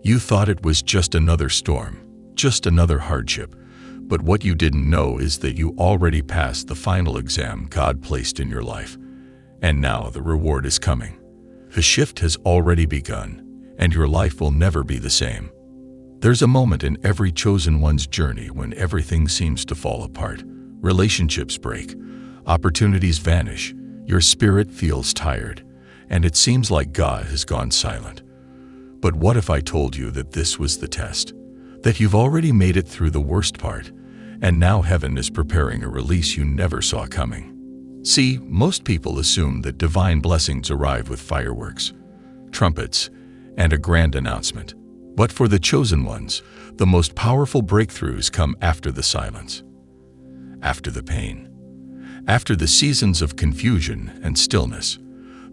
You thought it was just another storm, just another hardship, but what you didn't know is that you already passed the final exam God placed in your life. And now the reward is coming. The shift has already begun, and your life will never be the same. There's a moment in every chosen one's journey when everything seems to fall apart. Relationships break, opportunities vanish, your spirit feels tired, and it seems like God has gone silent. But what if I told you that this was the test? That you've already made it through the worst part, and now heaven is preparing a release you never saw coming. See, most people assume that divine blessings arrive with fireworks, trumpets, and a grand announcement. But for the chosen ones, the most powerful breakthroughs come after the silence, after the pain, after the seasons of confusion and stillness.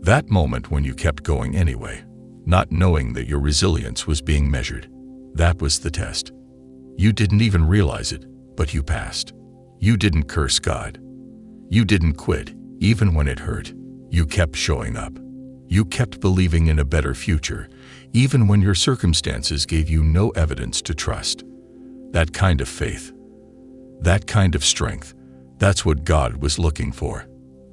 That moment when you kept going anyway, not knowing that your resilience was being measured. That was the test. You didn't even realize it, but you passed. You didn't curse God. You didn't quit, even when it hurt. You kept showing up. You kept believing in a better future, even when your circumstances gave you no evidence to trust. That kind of faith, that kind of strength, that's what God was looking for.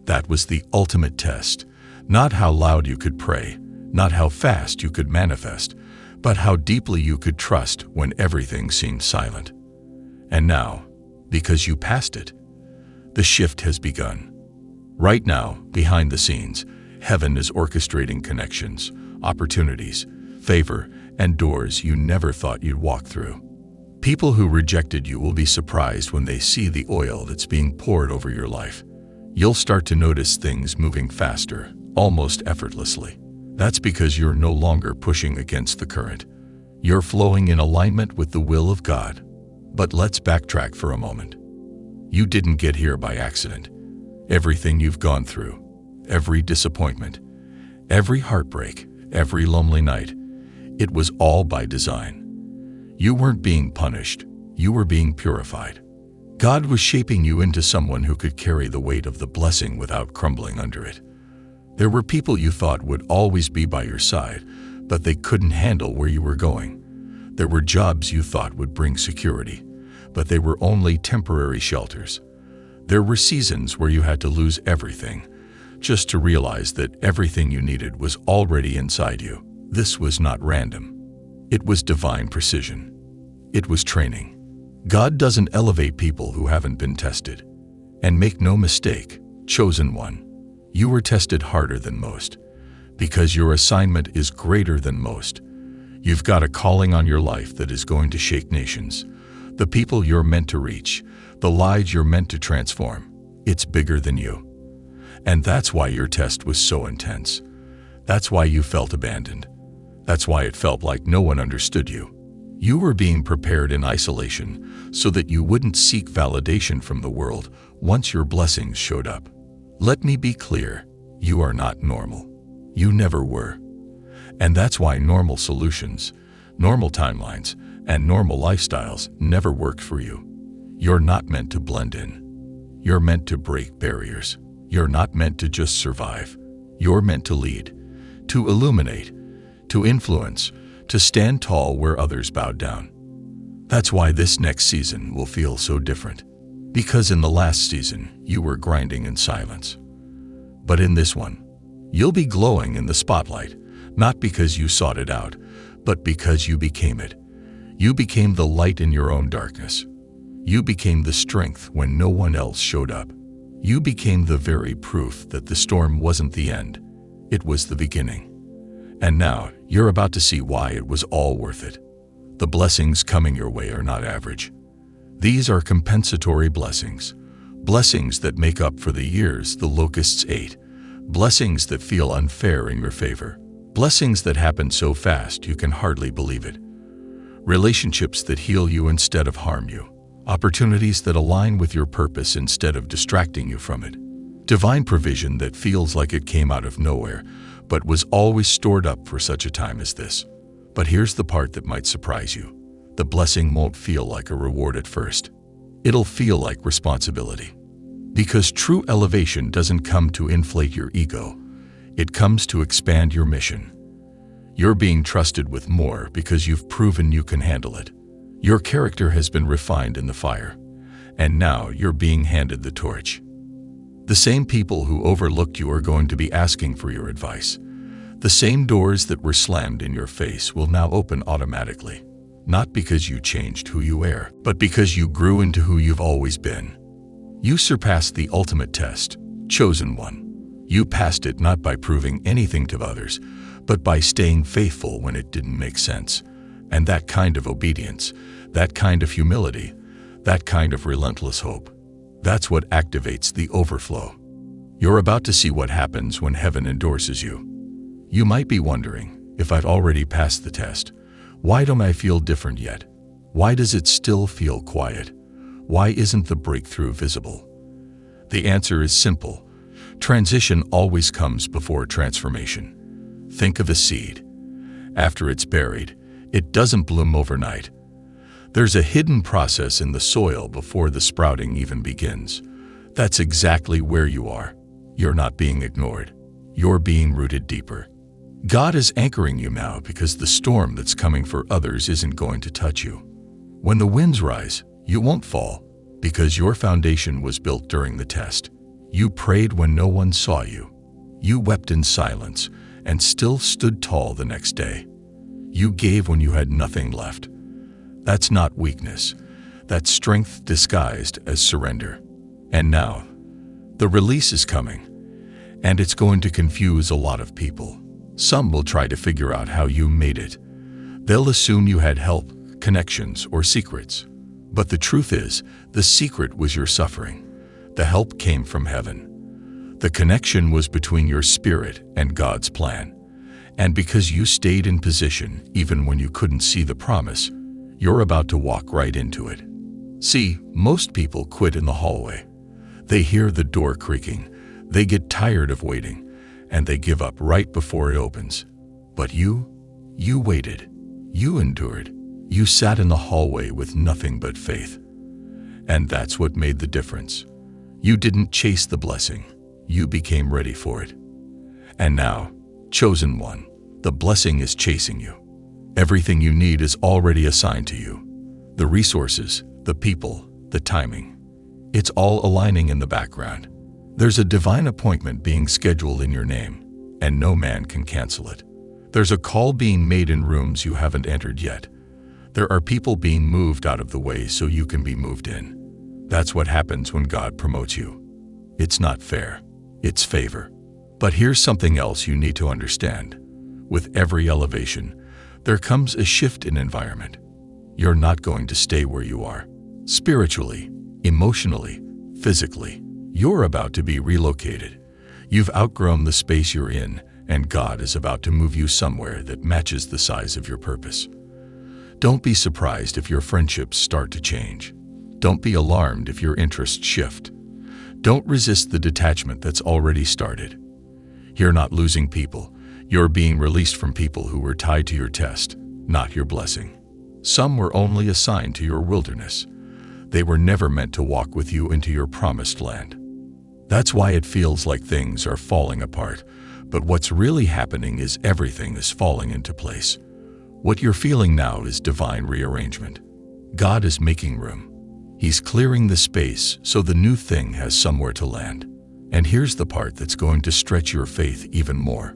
That was the ultimate test. Not how loud you could pray, not how fast you could manifest, but how deeply you could trust when everything seemed silent. And now, because you passed it, the shift has begun. Right now, behind the scenes, heaven is orchestrating connections, opportunities, favor, and doors you never thought you'd walk through. People who rejected you will be surprised when they see the oil that's being poured over your life. You'll start to notice things moving faster, almost effortlessly. That's because you're no longer pushing against the current. You're flowing in alignment with the will of God. But let's backtrack for a moment. You didn't get here by accident. Everything you've gone through, every disappointment, every heartbreak, every lonely night, it was all by design. You weren't being punished, you were being purified. God was shaping you into someone who could carry the weight of the blessing without crumbling under it. There were people you thought would always be by your side, but they couldn't handle where you were going. There were jobs you thought would bring security, but they were only temporary shelters. There were seasons where you had to lose everything, just to realize that everything you needed was already inside you. This was not random. It was divine precision. It was training. God doesn't elevate people who haven't been tested. And make no mistake, chosen one, you were tested harder than most, because your assignment is greater than most. You've got a calling on your life that is going to shake nations. The people you're meant to reach, the lives you're meant to transform, it's bigger than you. And that's why your test was so intense. That's why you felt abandoned. That's why it felt like no one understood you. You were being prepared in isolation so that you wouldn't seek validation from the world once your blessings showed up. Let me be clear, you are not normal. You never were. And that's why normal solutions, normal timelines, and normal lifestyles never worked for you. You're not meant to blend in. You're meant to break barriers. You're not meant to just survive. You're meant to lead, to illuminate, to influence, to stand tall where others bowed down. That's why this next season will feel so different. Because in the last season, you were grinding in silence. But in this one, you'll be glowing in the spotlight, not because you sought it out, but because you became it. You became the light in your own darkness. You became the strength when no one else showed up. You became the very proof that the storm wasn't the end. It was the beginning. And now, you're about to see why it was all worth it. The blessings coming your way are not average. These are compensatory blessings. Blessings that make up for the years the locusts ate. Blessings that feel unfair in your favor. Blessings that happen so fast you can hardly believe it. Relationships that heal you instead of harm you. Opportunities that align with your purpose instead of distracting you from it. Divine provision that feels like it came out of nowhere, but was always stored up for such a time as this. But here's the part that might surprise you. The blessing won't feel like a reward at first. It'll feel like responsibility. Because true elevation doesn't come to inflate your ego. It comes to expand your mission. You're being trusted with more because you've proven you can handle it. Your character has been refined in the fire, and now you're being handed the torch. The same people who overlooked you are going to be asking for your advice. The same doors that were slammed in your face will now open automatically, not because you changed who you are, but because you grew into who you've always been. You surpassed the ultimate test, chosen one. You passed it not by proving anything to others, but by staying faithful when it didn't make sense. And that kind of obedience, that kind of humility, that kind of relentless hope, that's what activates the overflow. You're about to see what happens when heaven endorses you. You might be wondering, if I've already passed the test, why don't I feel different yet? Why does it still feel quiet? Why isn't the breakthrough visible? The answer is simple. Transition always comes before transformation. Think of a seed. After it's buried, it doesn't bloom overnight. There's a hidden process in the soil before the sprouting even begins. That's exactly where you are. You're not being ignored. You're being rooted deeper. God is anchoring you now because the storm that's coming for others isn't going to touch you. When the winds rise, you won't fall because your foundation was built during the test. You prayed when no one saw you. You wept in silence and still stood tall the next day. You gave when you had nothing left. That's not weakness. That's strength disguised as surrender. And now, the release is coming, and it's going to confuse a lot of people. Some will try to figure out how you made it. They'll assume you had help, connections, or secrets. But the truth is, the secret was your suffering. The help came from heaven. The connection was between your spirit and God's plan. And because you stayed in position even when you couldn't see the promise, you're about to walk right into it. See, most people quit in the hallway. They hear the door creaking, they get tired of waiting, and they give up right before it opens. But you waited. You endured. You sat in the hallway with nothing but faith. And that's what made the difference. You didn't chase the blessing. You became ready for it. And now, chosen one, the blessing is chasing you. Everything you need is already assigned to you. The resources, the people, the timing. It's all aligning in the background. There's a divine appointment being scheduled in your name, and no man can cancel it. There's a call being made in rooms you haven't entered yet. There are people being moved out of the way so you can be moved in. That's what happens when God promotes you. It's not fair. It's favor. But here's something else you need to understand. With every elevation, there comes a shift in environment. You're not going to stay where you are. Spiritually, emotionally, physically, you're about to be relocated. You've outgrown the space you're in, and God is about to move you somewhere that matches the size of your purpose. Don't be surprised if your friendships start to change. Don't be alarmed if your interests shift. Don't resist the detachment that's already started. You're not losing people. You're being released from people who were tied to your test, not your blessing. Some were only assigned to your wilderness. They were never meant to walk with you into your promised land. That's why it feels like things are falling apart, but what's really happening is everything is falling into place. What you're feeling now is divine rearrangement. God is making room. He's clearing the space so the new thing has somewhere to land. And here's the part that's going to stretch your faith even more.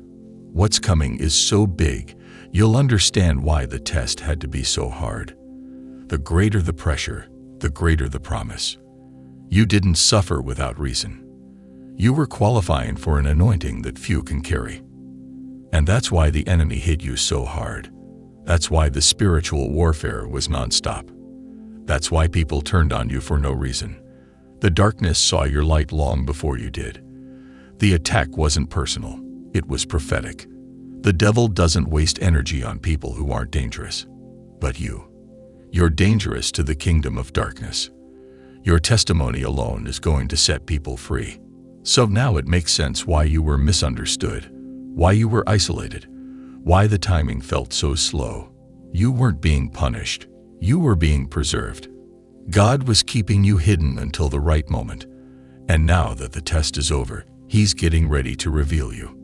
What's coming is so big, you'll understand why the test had to be so hard. The greater the pressure, the greater the promise. You didn't suffer without reason. You were qualifying for an anointing that few can carry. And that's why the enemy hit you so hard. That's why the spiritual warfare was nonstop. That's why people turned on you for no reason. The darkness saw your light long before you did. The attack wasn't personal. It was prophetic. The devil doesn't waste energy on people who aren't dangerous. But you're dangerous to the kingdom of darkness. Your testimony alone is going to set people free. So now it makes sense why you were misunderstood, why you were isolated, why the timing felt so slow. You weren't being punished. You were being preserved. God was keeping you hidden until the right moment. And now that the test is over, He's getting ready to reveal you.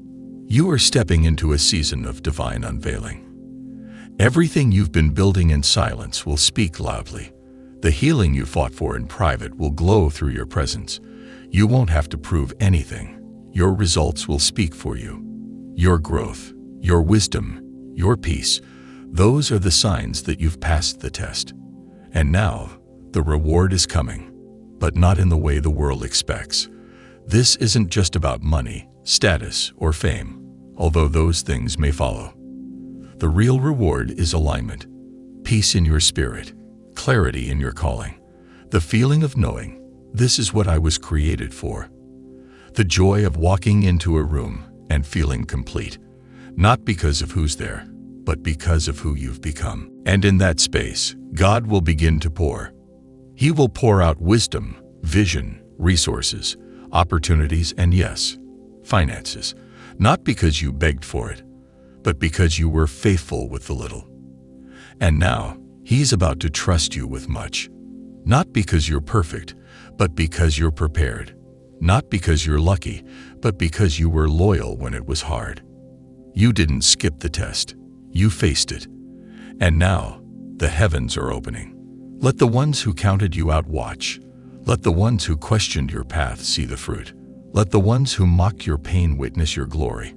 You are stepping into a season of divine unveiling. Everything you've been building in silence will speak loudly. The healing you fought for in private will glow through your presence. You won't have to prove anything. Your results will speak for you. Your growth, your wisdom, your peace, those are the signs that you've passed the test. And now, the reward is coming, but not in the way the world expects. This isn't just about money, status, or fame, although those things may follow. The real reward is alignment, peace in your spirit, clarity in your calling, the feeling of knowing, this is what I was created for. The joy of walking into a room and feeling complete, not because of who's there, but because of who you've become. And in that space, God will begin to pour. He will pour out wisdom, vision, resources, opportunities, and yes, finances, not because you begged for it, but because you were faithful with the little. And now, He's about to trust you with much, not because you're perfect, but because you're prepared, not because you're lucky, but because you were loyal when it was hard. You didn't skip the test, you faced it. And now, the heavens are opening. Let the ones who counted you out watch. Let the ones who questioned your path see the fruit. Let the ones who mocked your pain witness your glory.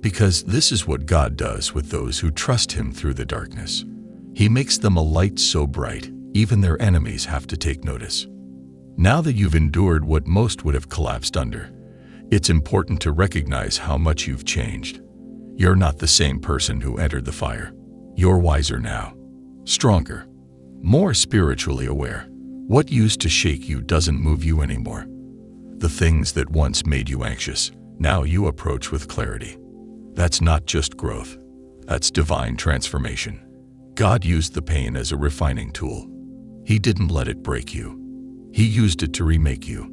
Because this is what God does with those who trust Him through the darkness. He makes them a light so bright, even their enemies have to take notice. Now that you've endured what most would have collapsed under, it's important to recognize how much you've changed. You're not the same person who entered the fire. You're wiser now, stronger, more spiritually aware. What used to shake you doesn't move you anymore. The things that once made you anxious, now you approach with clarity. That's not just growth, that's divine transformation. God used the pain as a refining tool. He didn't let it break you. He used it to remake you.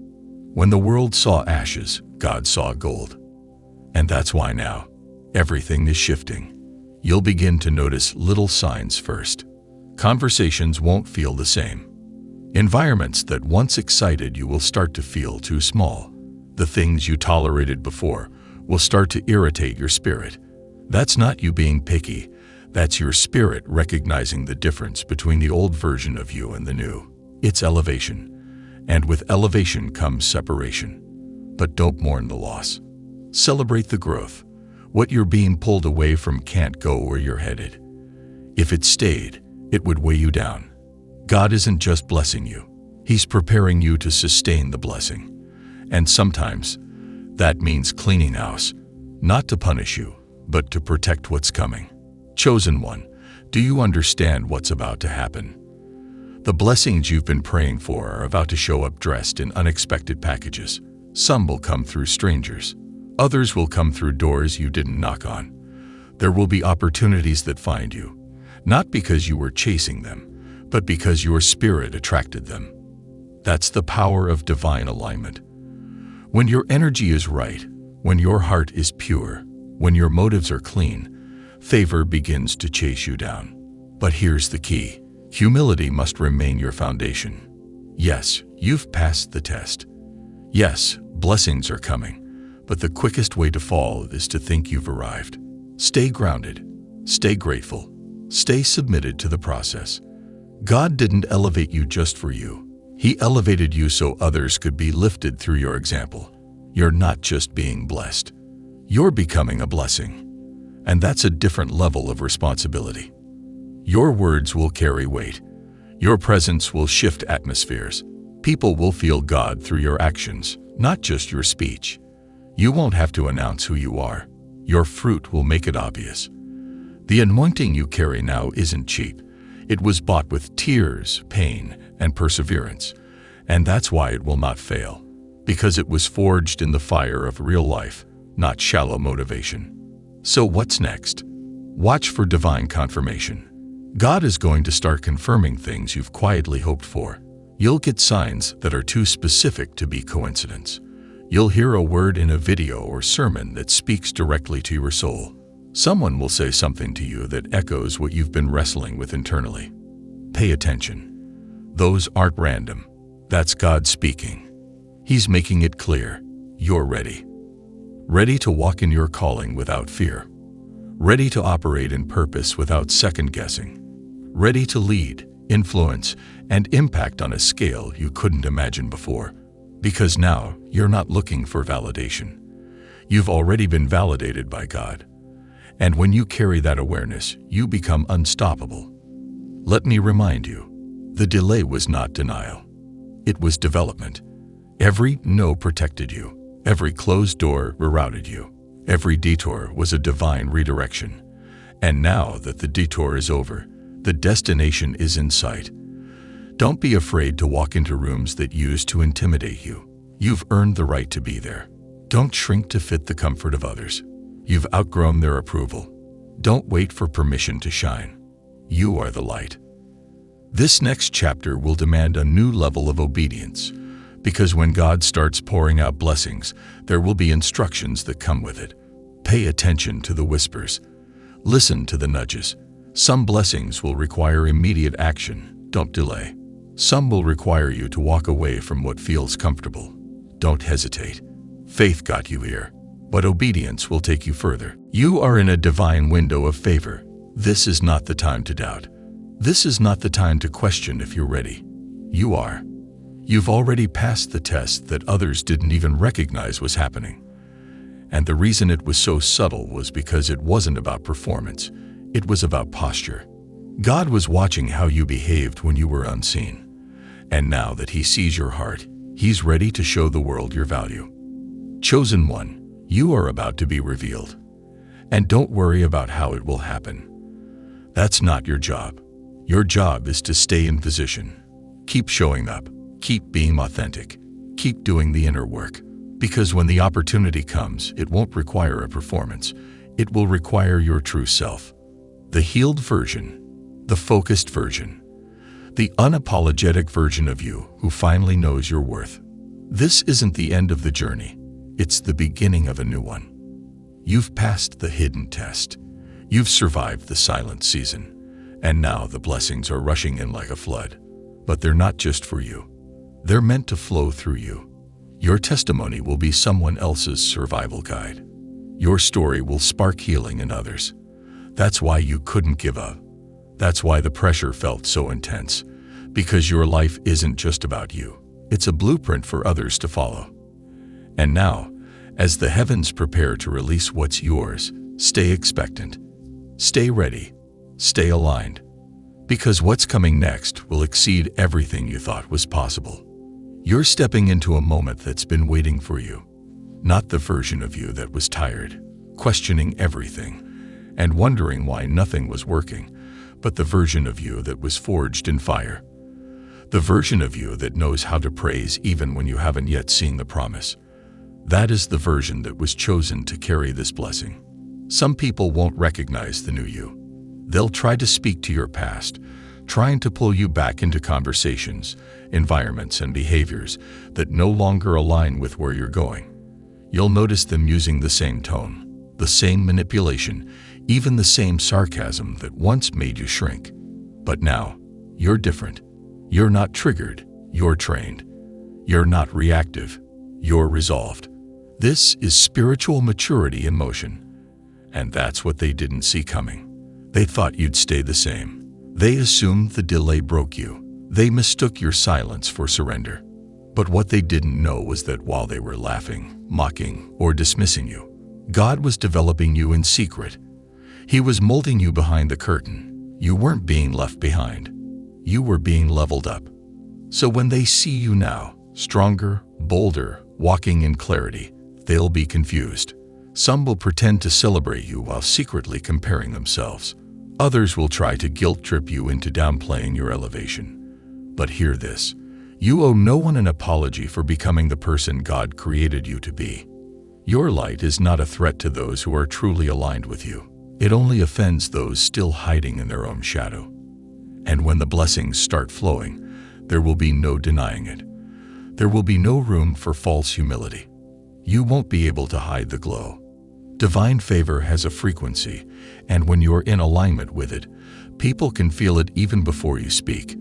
When the world saw ashes, God saw gold. And that's why now, everything is shifting. You'll begin to notice little signs first. Conversations won't feel the same. Environments that once excited you will start to feel too small. The things you tolerated before will start to irritate your spirit. That's not you being picky. That's your spirit recognizing the difference between the old version of you and the new. It's elevation. And with elevation comes separation. But don't mourn the loss. Celebrate the growth. What you're being pulled away from can't go where you're headed. If it stayed, it would weigh you down. God isn't just blessing you. He's preparing you to sustain the blessing. And sometimes, that means cleaning house, not to punish you, but to protect what's coming. Chosen one, do you understand what's about to happen? The blessings you've been praying for are about to show up dressed in unexpected packages. Some will come through strangers. Others will come through doors you didn't knock on. There will be opportunities that find you, not because you were chasing them, but because your spirit attracted them. That's the power of divine alignment. When your energy is right, when your heart is pure, when your motives are clean, favor begins to chase you down. But here's the key. Humility must remain your foundation. Yes, you've passed the test. Yes, blessings are coming. But the quickest way to fall is to think you've arrived. Stay grounded. Stay grateful. Stay submitted to the process. God didn't elevate you just for you. He elevated you so others could be lifted through your example. You're not just being blessed. You're becoming a blessing. And that's a different level of responsibility. Your words will carry weight. Your presence will shift atmospheres. People will feel God through your actions, not just your speech. You won't have to announce who you are. Your fruit will make it obvious. The anointing you carry now isn't cheap. It was bought with tears, pain, and perseverance. And that's why it will not fail. Because it was forged in the fire of real life, not shallow motivation. So what's next? Watch for divine confirmation. God is going to start confirming things you've quietly hoped for. You'll get signs that are too specific to be coincidence. You'll hear a word in a video or sermon that speaks directly to your soul. Someone will say something to you that echoes what you've been wrestling with internally. Pay attention. Those aren't random. That's God speaking. He's making it clear. You're ready. ready to walk in your calling without fear, ready to operate in purpose without second-guessing, ready to lead, influence, and impact on a scale you couldn't imagine before. Because now you're not looking for validation. You've already been validated by God. And when you carry that awareness, you become unstoppable. Let me remind you, the delay was not denial. It was development. Every no protected you. Every closed door rerouted you. Every detour was a divine redirection. And now that the detour is over, the destination is in sight. Don't be afraid to walk into rooms that used to intimidate you. You've earned the right to be there. Don't shrink to fit the comfort of others. You've outgrown their approval. Don't wait for permission to shine. You are the light. This next chapter will demand a new level of obedience, because when God starts pouring out blessings, there will be instructions that come with it. Pay attention to the whispers. Listen to the nudges. Some blessings will require immediate action. Don't delay. Some will require you to walk away from what feels comfortable. Don't hesitate. Faith got you here, but obedience will take you further. You are in a divine window of favor. This is not the time to doubt. This is not the time to question if you're ready. You are. You've already passed the test that others didn't even recognize was happening. And the reason it was so subtle was because it wasn't about performance. It was about posture. God was watching how you behaved when you were unseen. And now that He sees your heart, He's ready to show the world your value. Chosen one, you are about to be revealed. And don't worry about how it will happen. That's not your job. Your job is to stay in position. Keep showing up. Keep being authentic. Keep doing the inner work. Because when the opportunity comes, it won't require a performance. It will require your true self. The healed version, the focused version, the unapologetic version of you who finally knows your worth. This isn't the end of the journey. It's the beginning of a new one. You've passed the hidden test. You've survived the silent season. And now the blessings are rushing in like a flood. But they're not just for you. They're meant to flow through you. Your testimony will be someone else's survival guide. Your story will spark healing in others. That's why you couldn't give up. That's why the pressure felt so intense. Because your life isn't just about you. It's a blueprint for others to follow. And now, as the heavens prepare to release what's yours, stay expectant. Stay ready. Stay aligned. Because what's coming next will exceed everything you thought was possible. You're stepping into a moment that's been waiting for you. Not the version of you that was tired, questioning everything, and wondering why nothing was working, but the version of you that was forged in fire. The version of you that knows how to praise even when you haven't yet seen the promise. That is the version that was chosen to carry this blessing. Some people won't recognize the new you. They'll try to speak to your past, trying to pull you back into conversations, environments, and behaviors that no longer align with where you're going. You'll notice them using the same tone, the same manipulation, even the same sarcasm that once made you shrink. But now, you're different. You're not triggered, you're trained. You're not reactive, you're resolved. This is spiritual maturity in motion. And that's what they didn't see coming. They thought you'd stay the same. They assumed the delay broke you. They mistook your silence for surrender. But what they didn't know was that while they were laughing, mocking, or dismissing you, God was developing you in secret. He was molding you behind the curtain. You weren't being left behind. You were being leveled up. So when they see you now, stronger, bolder, walking in clarity, they'll be confused. Some will pretend to celebrate you while secretly comparing themselves. Others will try to guilt-trip you into downplaying your elevation. But hear this. You owe no one an apology for becoming the person God created you to be. Your light is not a threat to those who are truly aligned with you. It only offends those still hiding in their own shadow. And when the blessings start flowing, there will be no denying it. There will be no room for false humility. You won't be able to hide the glow. Divine favor has a frequency, and when you're in alignment with it, people can feel it even before you speak.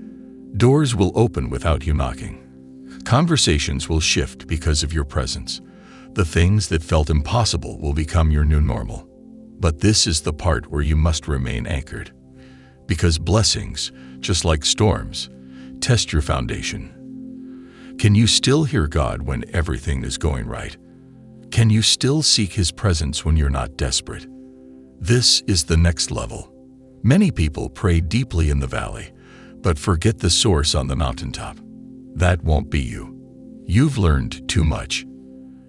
Doors will open without you knocking. Conversations will shift because of your presence. The things that felt impossible will become your new normal. But this is the part where you must remain anchored. Because blessings, just like storms, test your foundation. Can you still hear God when everything is going right? Can you still seek His presence when you're not desperate? This is the next level. Many people pray deeply in the valley, but forget the source on the mountaintop. That won't be you. You've learned too much.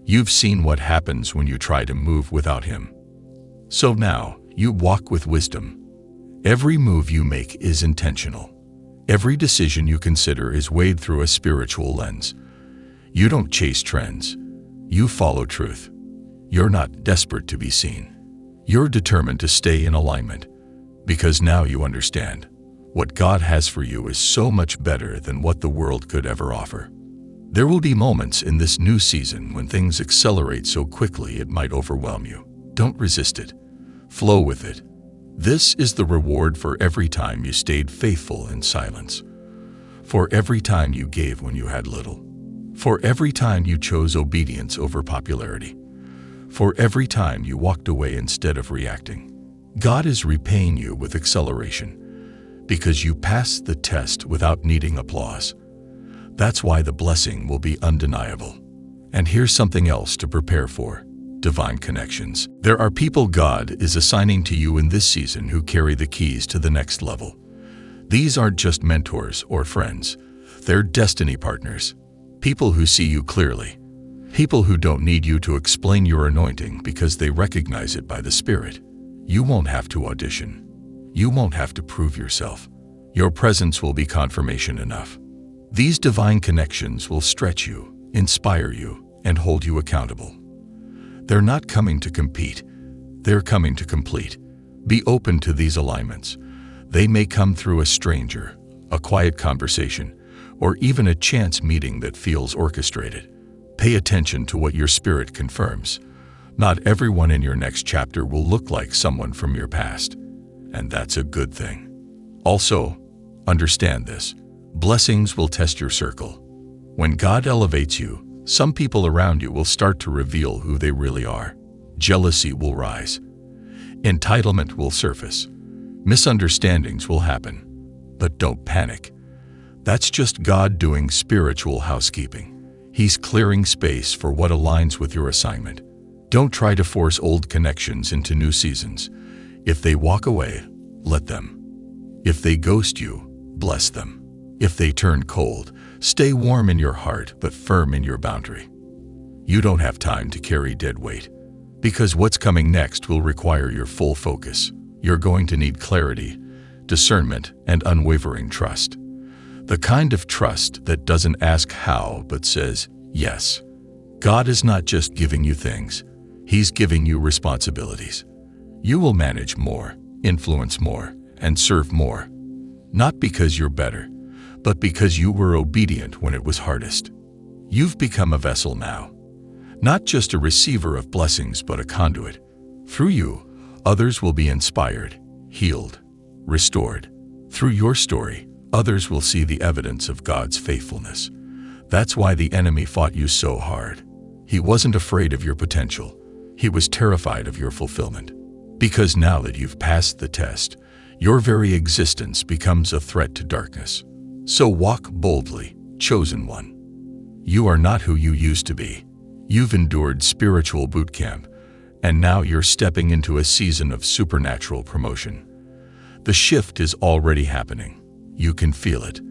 You've seen what happens when you try to move without Him. So now, you walk with wisdom. Every move you make is intentional. Every decision you consider is weighed through a spiritual lens. You don't chase trends. You follow truth. You're not desperate to be seen. You're determined to stay in alignment. Because now you understand. What God has for you is so much better than what the world could ever offer. There will be moments in this new season when things accelerate so quickly it might overwhelm you. Don't resist it. Flow with it. This is the reward for every time you stayed faithful in silence. For every time you gave when you had little. For every time you chose obedience over popularity. For every time you walked away instead of reacting. God is repaying you with acceleration because you passed the test without needing applause. That's why the blessing will be undeniable. And here's something else to prepare for. Divine connections. There are people God is assigning to you in this season who carry the keys to the next level. These aren't just mentors or friends. They're destiny partners. People who see you clearly. People who don't need you to explain your anointing because they recognize it by the Spirit. You won't have to audition. You won't have to prove yourself. Your presence will be confirmation enough. These divine connections will stretch you, inspire you, and hold you accountable. They're not coming to compete. They're coming to complete. Be open to these alignments. They may come through a stranger, a quiet conversation, or even a chance meeting that feels orchestrated. Pay attention to what your spirit confirms. Not everyone in your next chapter will look like someone from your past, and that's a good thing. Also, understand this. Blessings will test your circle. When God elevates you, some people around you will start to reveal who they really are. Jealousy will rise. Entitlement will surface. Misunderstandings will happen. But don't panic. That's just God doing spiritual housekeeping. He's clearing space for what aligns with your assignment. Don't try to force old connections into new seasons. If they walk away, let them. If they ghost you, bless them. If they turn cold, stay warm in your heart but firm in your boundary. You don't have time to carry dead weight, because what's coming next will require your full focus. You're going to need clarity, discernment, and unwavering trust. The kind of trust that doesn't ask how but says yes. God is not just giving you things. He's giving you responsibilities. You will manage more, influence more, and serve more. Not because you're better, but because you were obedient when it was hardest. You've become a vessel now. Not just a receiver of blessings, but a conduit. Through you, others will be inspired, healed, restored. Through your story, others will see the evidence of God's faithfulness. That's why the enemy fought you so hard. He wasn't afraid of your potential. He was terrified of your fulfillment. Because now that you've passed the test, your very existence becomes a threat to darkness. So walk boldly, chosen one. You are not who you used to be. You've endured spiritual boot camp, and now you're stepping into a season of supernatural promotion. The shift is already happening. You can feel it.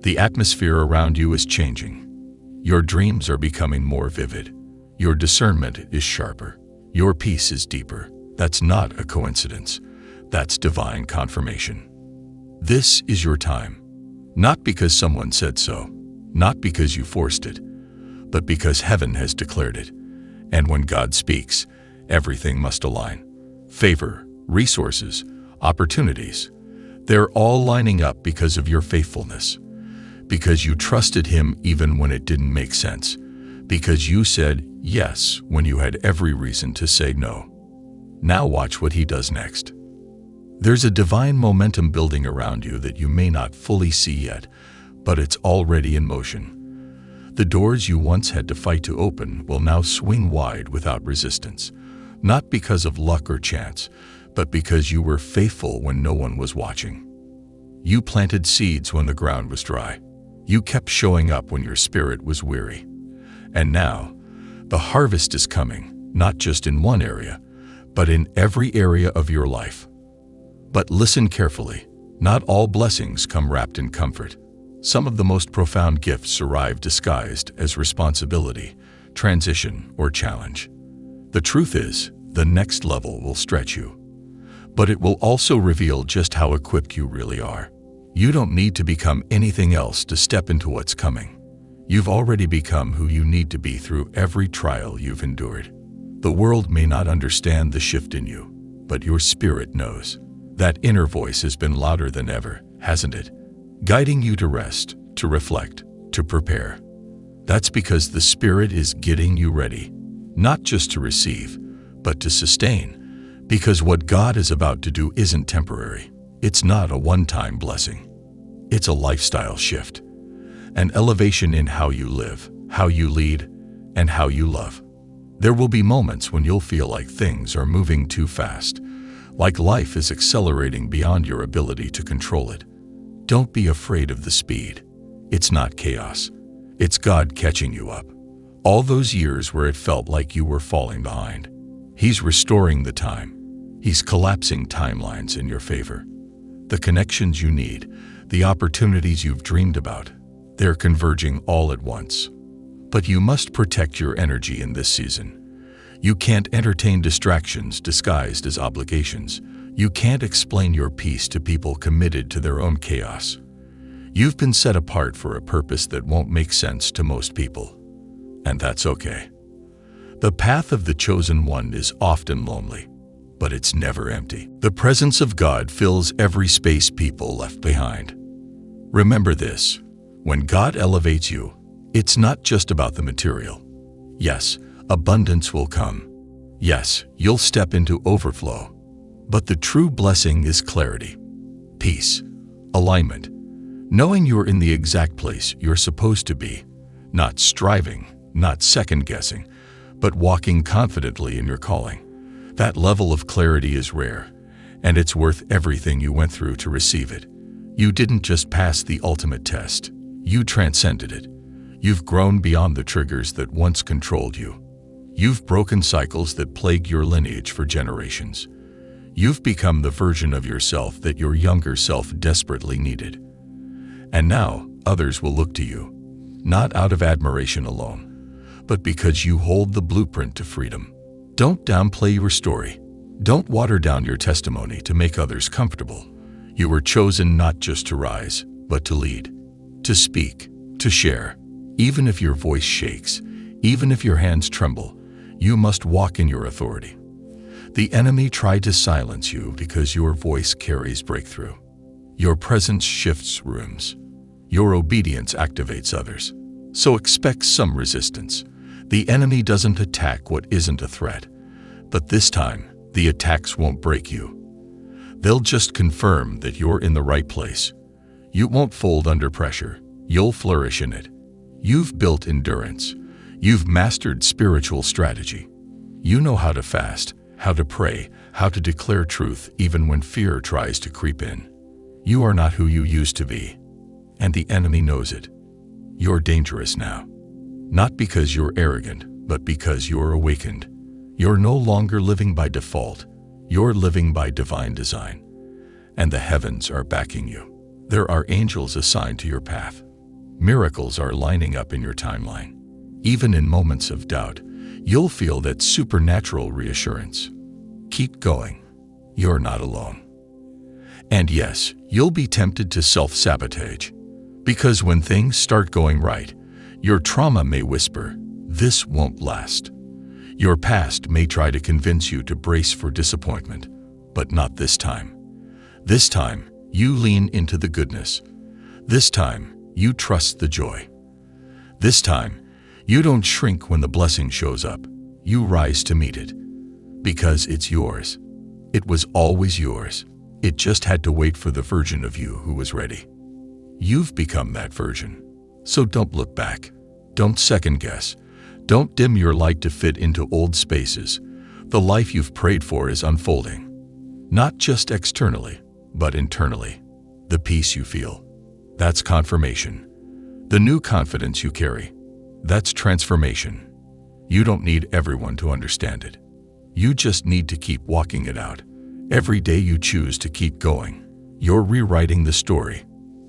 The atmosphere around you is changing. Your dreams are becoming more vivid. Your discernment is sharper. Your peace is deeper. That's not a coincidence. That's divine confirmation. This is your time. Not because someone said so, not because you forced it, but because heaven has declared it. And when God speaks, everything must align. Favor, resources, opportunities, they're all lining up because of your faithfulness. Because you trusted Him even when it didn't make sense. Because you said yes when you had every reason to say no. Now watch what He does next. There's a divine momentum building around you that you may not fully see yet, but it's already in motion. The doors you once had to fight to open will now swing wide without resistance, not because of luck or chance, but because you were faithful when no one was watching. You planted seeds when the ground was dry. You kept showing up when your spirit was weary. And now, the harvest is coming, not just in one area, but in every area of your life. But listen carefully. Not all blessings come wrapped in comfort. Some of the most profound gifts arrive disguised as responsibility, transition, or challenge. The truth is, the next level will stretch you. But it will also reveal just how equipped you really are. You don't need to become anything else to step into what's coming. You've already become who you need to be through every trial you've endured. The world may not understand the shift in you, but your spirit knows. That inner voice has been louder than ever, hasn't it? Guiding you to rest, to reflect, to prepare. That's because the Spirit is getting you ready, not just to receive, but to sustain. Because what God is about to do isn't temporary. It's not a one-time blessing. It's a lifestyle shift, an elevation in how you live, how you lead, and how you love. There will be moments when you'll feel like things are moving too fast, like life is accelerating beyond your ability to control it. Don't be afraid of the speed. It's not chaos. It's God catching you up. All those years where it felt like you were falling behind. He's restoring the time. He's collapsing timelines in your favor. The connections you need, the opportunities you've dreamed about, they're converging all at once. But you must protect your energy in this season. You can't entertain distractions disguised as obligations. You can't explain your peace to people committed to their own chaos. You've been set apart for a purpose that won't make sense to most people. And that's okay. The path of the chosen one is often lonely, but it's never empty. The presence of God fills every space people left behind. Remember this, when God elevates you, it's not just about the material. Yes, abundance will come. Yes, you'll step into overflow. But the true blessing is clarity, peace, alignment, knowing you're in the exact place you're supposed to be, not striving, not second-guessing, but walking confidently in your calling. That level of clarity is rare, and it's worth everything you went through to receive it. You didn't just pass the ultimate test, you transcended it. You've grown beyond the triggers that once controlled you. You've broken cycles that plague your lineage for generations. You've become the version of yourself that your younger self desperately needed. And now, others will look to you, not out of admiration alone, but because you hold the blueprint to freedom. Don't downplay your story. Don't water down your testimony to make others comfortable. You were chosen not just to rise, but to lead, to speak, to share. Even if your voice shakes, even if your hands tremble, you must walk in your authority. The enemy tried to silence you because your voice carries breakthrough. Your presence shifts rooms. Your obedience activates others. So expect some resistance. The enemy doesn't attack what isn't a threat. But this time, the attacks won't break you. They'll just confirm that you're in the right place. You won't fold under pressure. You'll flourish in it. You've built endurance. You've mastered spiritual strategy. You know how to fast, how to pray, how to declare truth even when fear tries to creep in. You are not who you used to be, and the enemy knows it. You're dangerous now, not because you're arrogant, but because you're awakened. You're no longer living by default. You're living by divine design, and the heavens are backing you. There are angels assigned to your path. Miracles are lining up in your timeline. Even in moments of doubt, you'll feel that supernatural reassurance. Keep going. You're not alone. And yes, you'll be tempted to self-sabotage. Because when things start going right, your trauma may whisper, "This won't last." Your past may try to convince you to brace for disappointment, but not this time. This time, you lean into the goodness. This time, you trust the joy. This time, you don't shrink when the blessing shows up. You rise to meet it. Because it's yours. It was always yours. It just had to wait for the version of you who was ready. You've become that version. So don't look back. Don't second guess. Don't dim your light to fit into old spaces. The life you've prayed for is unfolding. Not just externally, but internally. The peace you feel, that's confirmation. The new confidence you carry, that's transformation. You don't need everyone to understand it. You just need to keep walking it out. Every day you choose to keep going, you're rewriting the story,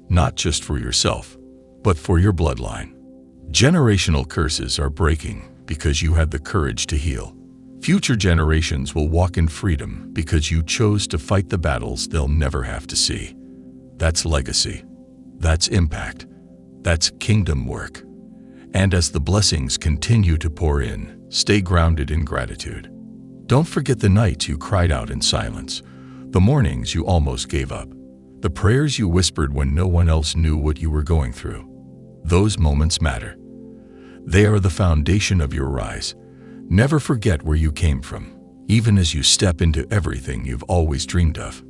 not just for yourself, but for your bloodline. Generational curses are breaking because you had the courage to heal. Future generations will walk in freedom because you chose to fight the battles they'll never have to see. That's legacy. That's impact. That's kingdom work. And as the blessings continue to pour in, stay grounded in gratitude. Don't forget the nights you cried out in silence, the mornings you almost gave up, the prayers you whispered when no one else knew what you were going through. Those moments matter. They are the foundation of your rise. Never forget where you came from, even as you step into everything you've always dreamed of.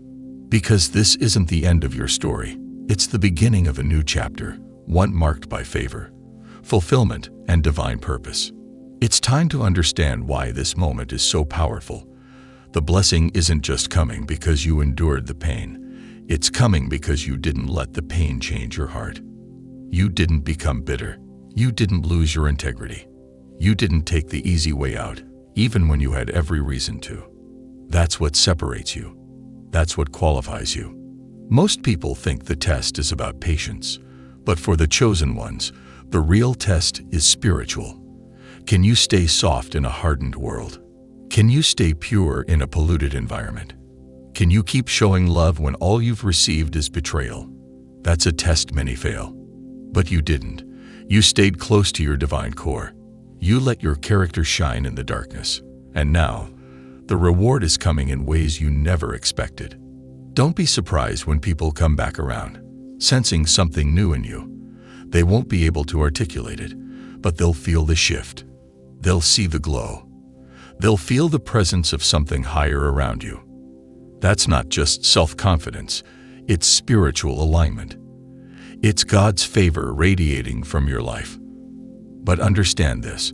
Because this isn't the end of your story. It's the beginning of a new chapter, one marked by favor, fulfillment, and divine purpose. It's time to understand why this moment is so powerful. The blessing isn't just coming because you endured the pain. It's coming because you didn't let the pain change your heart. You didn't become bitter. You didn't lose your integrity. You didn't take the easy way out, even when you had every reason to. That's what separates you. That's what qualifies you. Most people think the test is about patience, but for the chosen ones, the real test is spiritual. Can you stay soft in a hardened world? Can you stay pure in a polluted environment? Can you keep showing love when all you've received is betrayal? That's a test many fail. But you didn't. You stayed close to your divine core. You let your character shine in the darkness. And now, the reward is coming in ways you never expected. Don't be surprised when people come back around, sensing something new in you. They won't be able to articulate it, but they'll feel the shift. They'll see the glow. They'll feel the presence of something higher around you. That's not just self-confidence, it's spiritual alignment. It's God's favor radiating from your life. But understand this,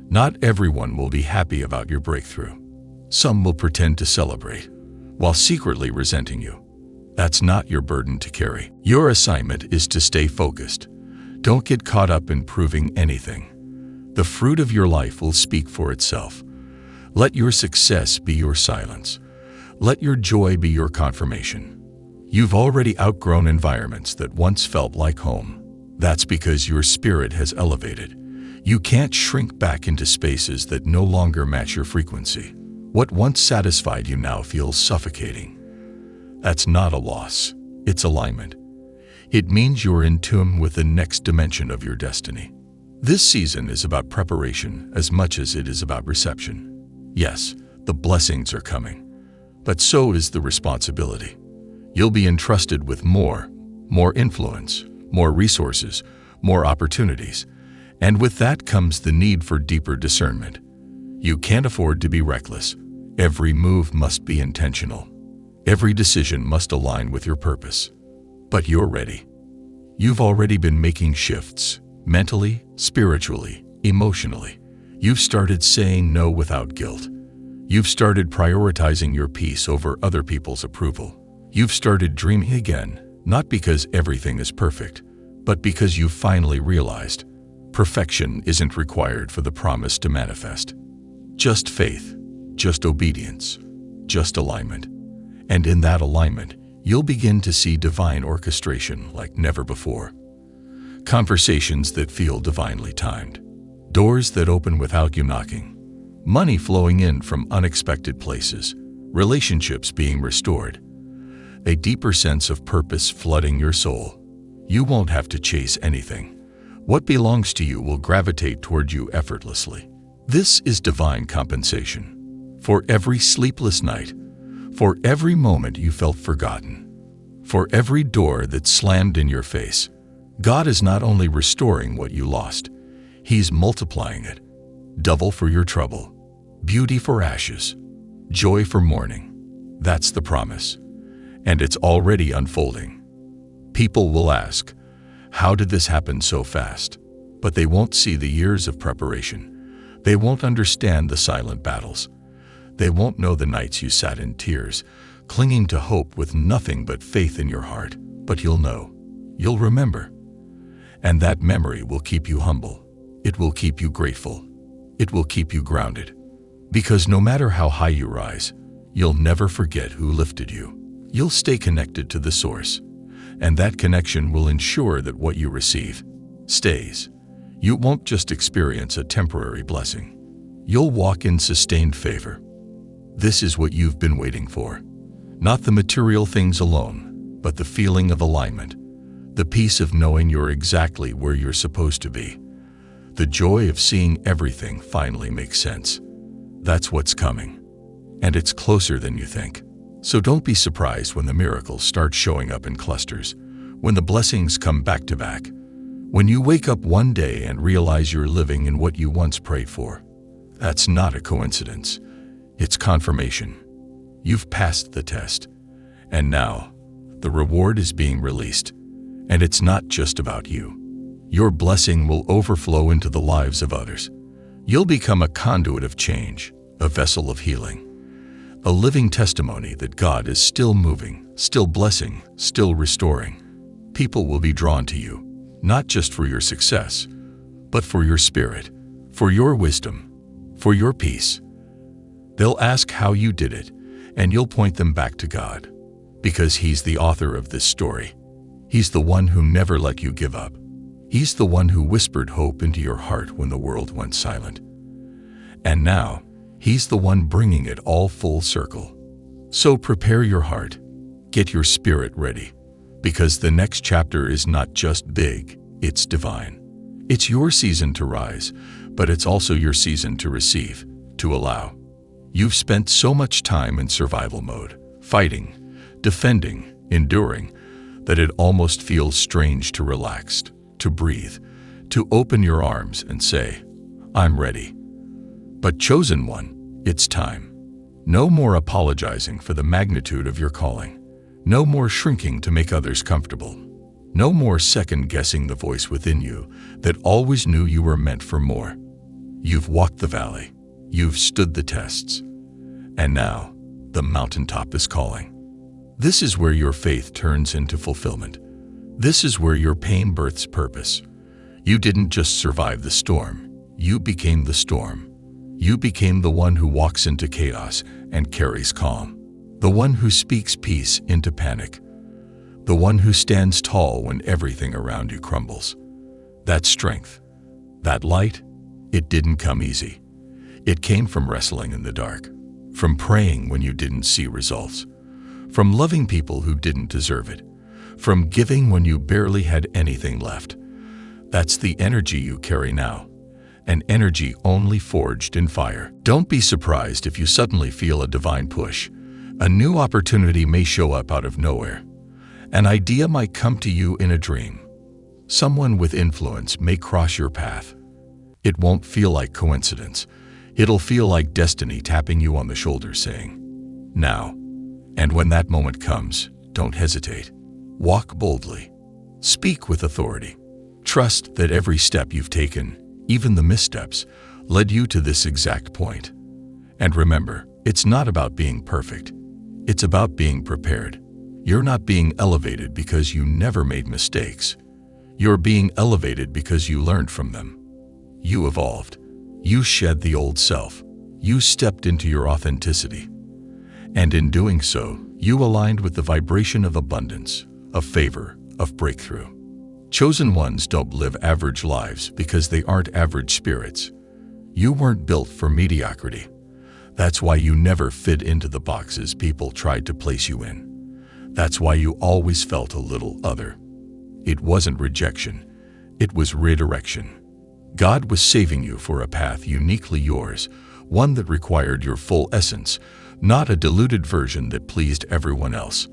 not everyone will be happy about your breakthrough. Some will pretend to celebrate, while secretly resenting you. That's not your burden to carry. Your assignment is to stay focused. Don't get caught up in proving anything. The fruit of your life will speak for itself. Let your success be your silence. Let your joy be your confirmation. You've already outgrown environments that once felt like home. That's because your spirit has elevated. You can't shrink back into spaces that no longer match your frequency. What once satisfied you now feels suffocating. That's not a loss, it's alignment. It means you're in tune with the next dimension of your destiny. This season is about preparation as much as it is about reception. Yes, the blessings are coming, but so is the responsibility. You'll be entrusted with more influence, more resources, more opportunities, and with that comes the need for deeper discernment. You can't afford to be reckless. Every move must be intentional. Every decision must align with your purpose. But you're ready. You've already been making shifts, mentally, spiritually, emotionally. You've started saying no without guilt. You've started prioritizing your peace over other people's approval. You've started dreaming again, not because everything is perfect, but because you've finally realized perfection isn't required for the promise to manifest. Just faith, just obedience, just alignment. And in that alignment, you'll begin to see divine orchestration like never before. Conversations that feel divinely timed. Doors that open without you knocking. Money flowing in from unexpected places. Relationships being restored. A deeper sense of purpose flooding your soul. You won't have to chase anything. What belongs to you will gravitate toward you effortlessly. This is divine compensation. For every sleepless night, for every moment you felt forgotten, for every door that slammed in your face, God is not only restoring what you lost, He's multiplying it. Double for your trouble, beauty for ashes, joy for mourning. That's the promise. And it's already unfolding. People will ask, how did this happen so fast? but they won't see the years of preparation. They won't understand the silent battles. They won't know the nights you sat in tears, clinging to hope with nothing but faith in your heart. But you'll know. You'll remember. And that memory will keep you humble. It will keep you grateful. It will keep you grounded. Because no matter how high you rise, you'll never forget who lifted you. You'll stay connected to the source, and that connection will ensure that what you receive stays. You won't just experience a temporary blessing. You'll walk in sustained favor. This is what you've been waiting for. Not the material things alone, but the feeling of alignment, the peace of knowing you're exactly where you're supposed to be, the joy of seeing everything finally make sense. That's what's coming, and it's closer than you think. So don't be surprised when the miracles start showing up in clusters, when the blessings come back to back, when you wake up one day and realize you're living in what you once prayed for. That's not a coincidence. It's confirmation. You've passed the test, and now the reward is being released. And it's not just about you. Your blessing will overflow into the lives of others. You'll become a conduit of change, a vessel of healing, a living testimony that God is still moving, still blessing, still restoring. People will be drawn to you, not just for your success, but for your spirit, for your wisdom, for your peace. They'll ask how you did it, and you'll point them back to God, because He's the author of this story. He's the one who never let you give up. He's the one who whispered hope into your heart when the world went silent. And now, He's the one bringing it all full circle. So prepare your heart. Get your spirit ready. Because the next chapter is not just big, it's divine. It's your season to rise, but it's also your season to receive, to allow. You've spent so much time in survival mode, fighting, defending, enduring, that it almost feels strange to relax, to breathe, to open your arms and say, I'm ready. But chosen one, it's time. No more apologizing for the magnitude of your calling. No more shrinking to make others comfortable. No more second-guessing the voice within you that always knew you were meant for more. You've walked the valley. You've stood the tests. And now, the mountaintop is calling. This is where your faith turns into fulfillment. This is where your pain births purpose. You didn't just survive the storm. You became the storm. You became the one who walks into chaos and carries calm. The one who speaks peace into panic. The one who stands tall when everything around you crumbles. That strength, that light, it didn't come easy. It came from wrestling in the dark, from praying when you didn't see results, from loving people who didn't deserve it, from giving when you barely had anything left. That's the energy you carry now, an energy only forged in fire. Don't be surprised if you suddenly feel a divine push. A new opportunity may show up out of nowhere. An idea might come to you in a dream. Someone with influence may cross your path. It won't feel like coincidence. It'll feel like destiny tapping you on the shoulder saying, now. And when that moment comes, don't hesitate. Walk boldly. Speak with authority. Trust that every step you've taken, even the missteps, led you to this exact point. And remember, it's not about being perfect. It's about being prepared. You're not being elevated because you never made mistakes. You're being elevated because you learned from them. You evolved. You shed the old self. You stepped into your authenticity. And in doing so, you aligned with the vibration of abundance, of favor, of breakthrough. Chosen ones don't live average lives because they aren't average spirits. You weren't built for mediocrity. That's why you never fit into the boxes people tried to place you in. That's why you always felt a little other. It wasn't rejection. It was redirection. God was saving you for a path uniquely yours, one that required your full essence, not a diluted version that pleased everyone else.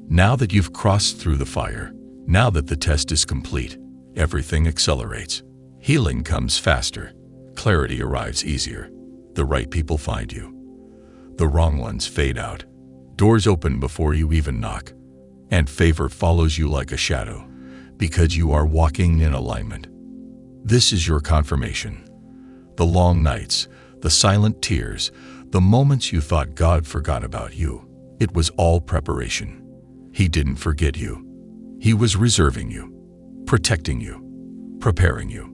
Now that you've crossed through the fire, now that the test is complete, everything accelerates. Healing comes faster. Clarity arrives easier. The right people find you. The wrong ones fade out. Doors open before you even knock. And favor follows you like a shadow, because you are walking in alignment. This is your confirmation. The long nights, the silent tears, the moments you thought God forgot about you. It was all preparation. He didn't forget you. He was reserving you, protecting you, preparing you.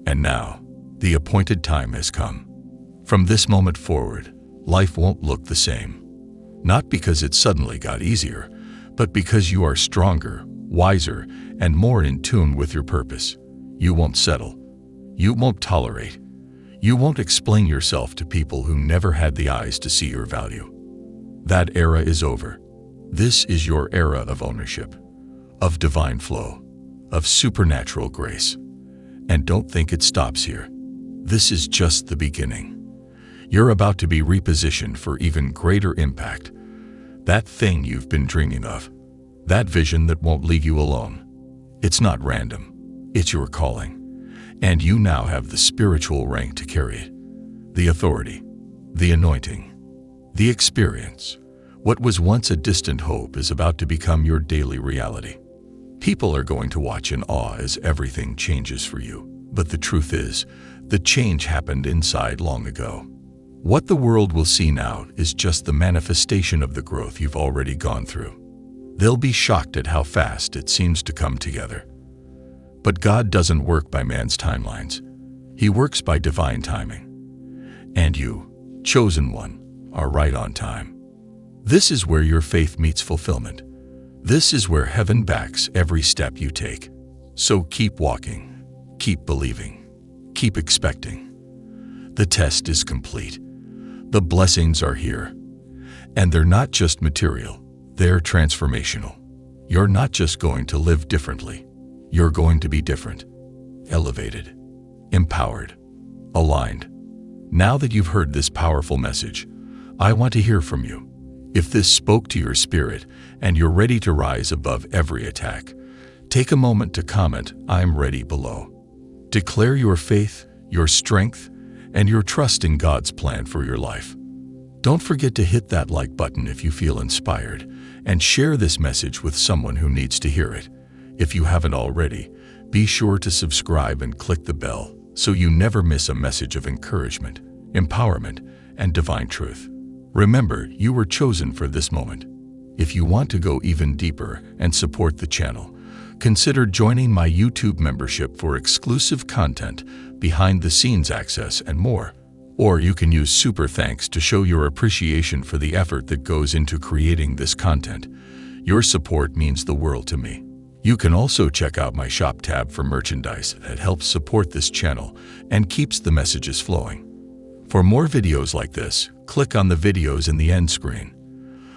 And now, the appointed time has come. From this moment forward, life won't look the same. Not because it suddenly got easier, but because you are stronger, wiser, and more in tune with your purpose. You won't settle. You won't tolerate. You won't explain yourself to people who never had the eyes to see your value. That era is over. This is your era of ownership, of divine flow, of supernatural grace. And don't think it stops here. This is just the beginning. You're about to be repositioned for even greater impact. That thing you've been dreaming of, that vision that won't leave you alone. It's not random. It's your calling. And you now have the spiritual rank to carry it. The authority, the anointing, the experience. What was once a distant hope is about to become your daily reality. People are going to watch in awe as everything changes for you. But the truth is, the change happened inside long ago. What the world will see now is just the manifestation of the growth you've already gone through. They'll be shocked at how fast it seems to come together. But God doesn't work by man's timelines. He works by divine timing. And you, chosen one, are right on time. This is where your faith meets fulfillment. This is where heaven backs every step you take. So keep walking, keep believing, keep expecting. The test is complete. The blessings are here. And they're not just material, they're transformational. You're not just going to live differently. You're going to be different, elevated, empowered, aligned. Now that you've heard this powerful message, I want to hear from you. If this spoke to your spirit and you're ready to rise above every attack, take a moment to comment, "I'm ready" below. Declare your faith, your strength, and your trust in God's plan for your life. Don't forget to hit that like button if you feel inspired, and share this message with someone who needs to hear it. If you haven't already, be sure to subscribe and click the bell so you never miss a message of encouragement, empowerment, and divine truth. Remember, you were chosen for this moment. If you want to go even deeper and support the channel, consider joining my YouTube membership for exclusive content, behind-the-scenes access, and more. Or you can use Super Thanks to show your appreciation for the effort that goes into creating this content. Your support means the world to me. You can also check out my shop tab for merchandise that helps support this channel and keeps the messages flowing. For more videos like this, click on the videos in the end screen.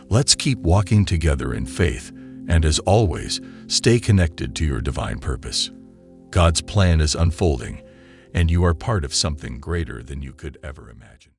Let's keep walking together in faith, and as always, stay connected to your divine purpose. God's plan is unfolding, and you are part of something greater than you could ever imagine.